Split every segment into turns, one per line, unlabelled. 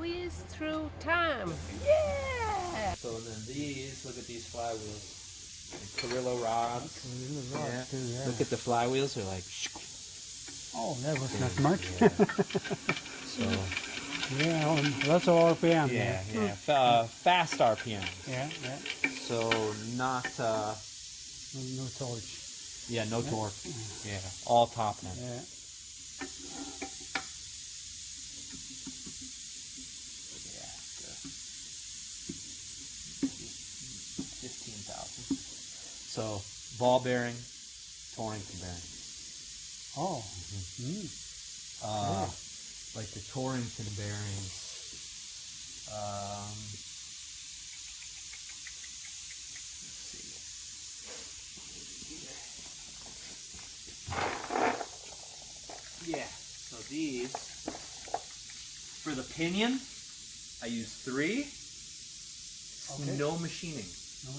whiz through time. Yeah!
So then these, look at these flywheels. Carrillo rods.
Yeah. Too, yeah.
Look at the flywheels, they're like...
Oh, that was not much.
So...
yeah, lots of RPM.
Yeah, yeah. Fast RPM.
Yeah, yeah.
So not...
No torch.
yeah, no torque. Yeah, all top end.
Yeah.
Yeah, 15,000. So ball bearing, Torrington bearing.
Oh.
Like the Torrington bearings. Yeah, so these, for the pinion, I use 3.
Okay.
No machining.
No,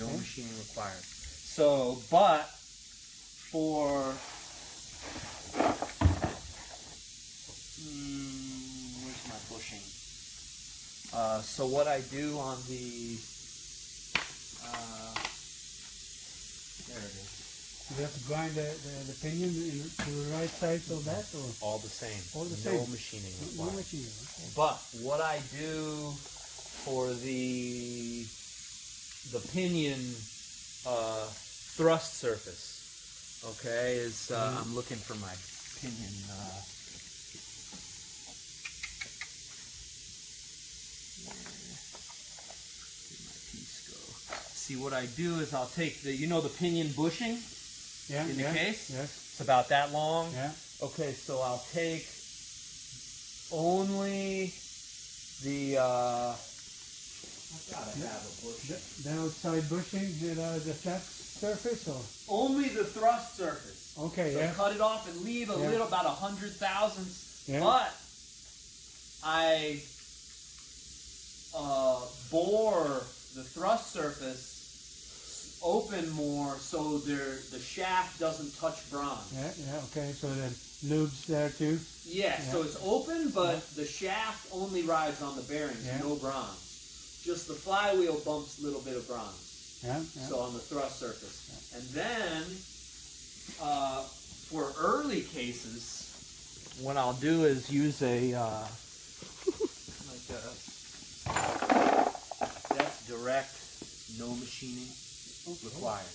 No machining required. So, but for where's my bushing? So what I do on the there it is.
You have to grind the pinion to the right side so that, or
All the same.
all the
No
same?
machining
No
required.
machining. Okay.
But what I do for the pinion thrust surface, okay, is I'm looking for my pinion. Where did my piece go? See, what I do is I'll take the, the pinion bushing
Yeah,
in the
yeah,
case.
yes.
It's about that long.
Yeah.
Okay, so I'll take only the, I gotta have a bushing.
The outside bushing, the flat surface, or?
Only the thrust surface.
Okay,
So
yeah.
cut it off and leave a little, about 100 thousandths.
Yeah.
But I bore the thrust surface open more so the shaft doesn't touch bronze.
Yeah, yeah, okay, so the lube's there too?
Yeah, so it's open, but the shaft only rides on the bearings,
Yeah.
no bronze. Just the flywheel bumps a little bit of bronze.
Yeah, yeah.
So on the thrust surface. And then, for early cases, what I'll do is use a, that's direct, no machining required.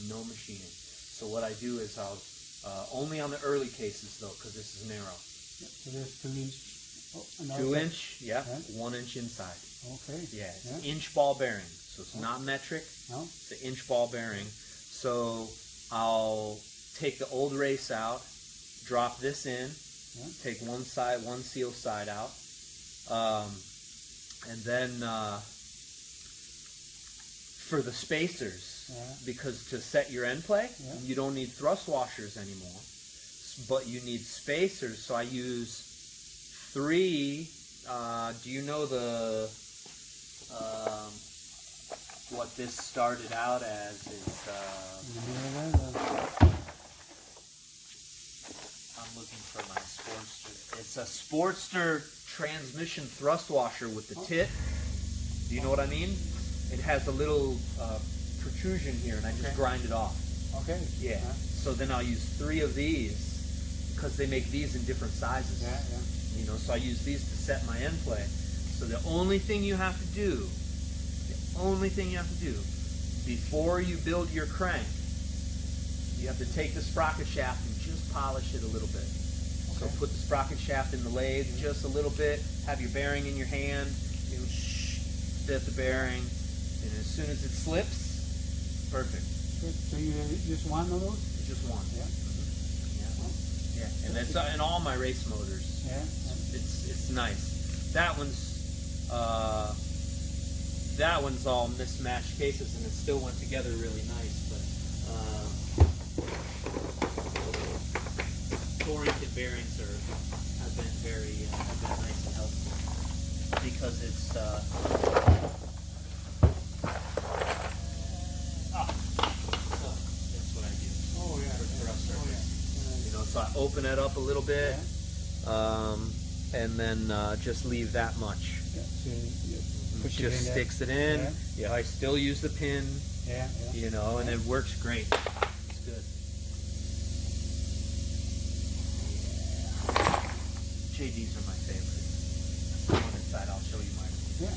No machining. So what I do is I'll, only on the early cases though, because this is narrow.
Yeah, so there's 2 inch. Oh,
2 inch, yeah,
Yeah.
1 inch inside.
Okay.
Yeah, it's
Yeah.
inch ball bearing, so it's not metric.
No?
It's an inch ball bearing. So I'll take the old race out, drop this in, take one seal side out, and then for the spacers, because to set your end play, you don't need thrust washers anymore, but you need spacers. So I use 3. Do you know the what this started out as is I'm looking for my Sportster. It's a Sportster transmission thrust washer with the tit. Do you know what I mean? It has a little protrusion here, and I just grind it off.
Okay.
Yeah. So then I'll use 3 of these because they make these in different sizes.
Yeah, yeah.
So I use these to set my end play. So the only thing you have to do, before you build your crank, you have to take the sprocket shaft and just polish it a little bit. So put the sprocket shaft in the lathe just a little bit, have your bearing in your hand, set the bearing, and as soon as it slips, perfect.
So you just one of those?
Just one.
Yeah.
Yeah, and that's in all my race motors.
Yeah.
It's nice. That one's all mismatched cases, and it still went together really nice. But Torrington bearings have been nice and helpful because it's that's what I do.
Oh yeah.
For thrust surface.
Oh yeah.
So I open it up a little bit. and then just leave that much.
Yeah, so you push it
Just
in there.
sticks it in.
Yeah.
Yeah, I still use the pin,
Yeah, yeah.
you know, and it works great. It's good. JD's are my favorite. Come on inside, I'll show you mine.
Yeah.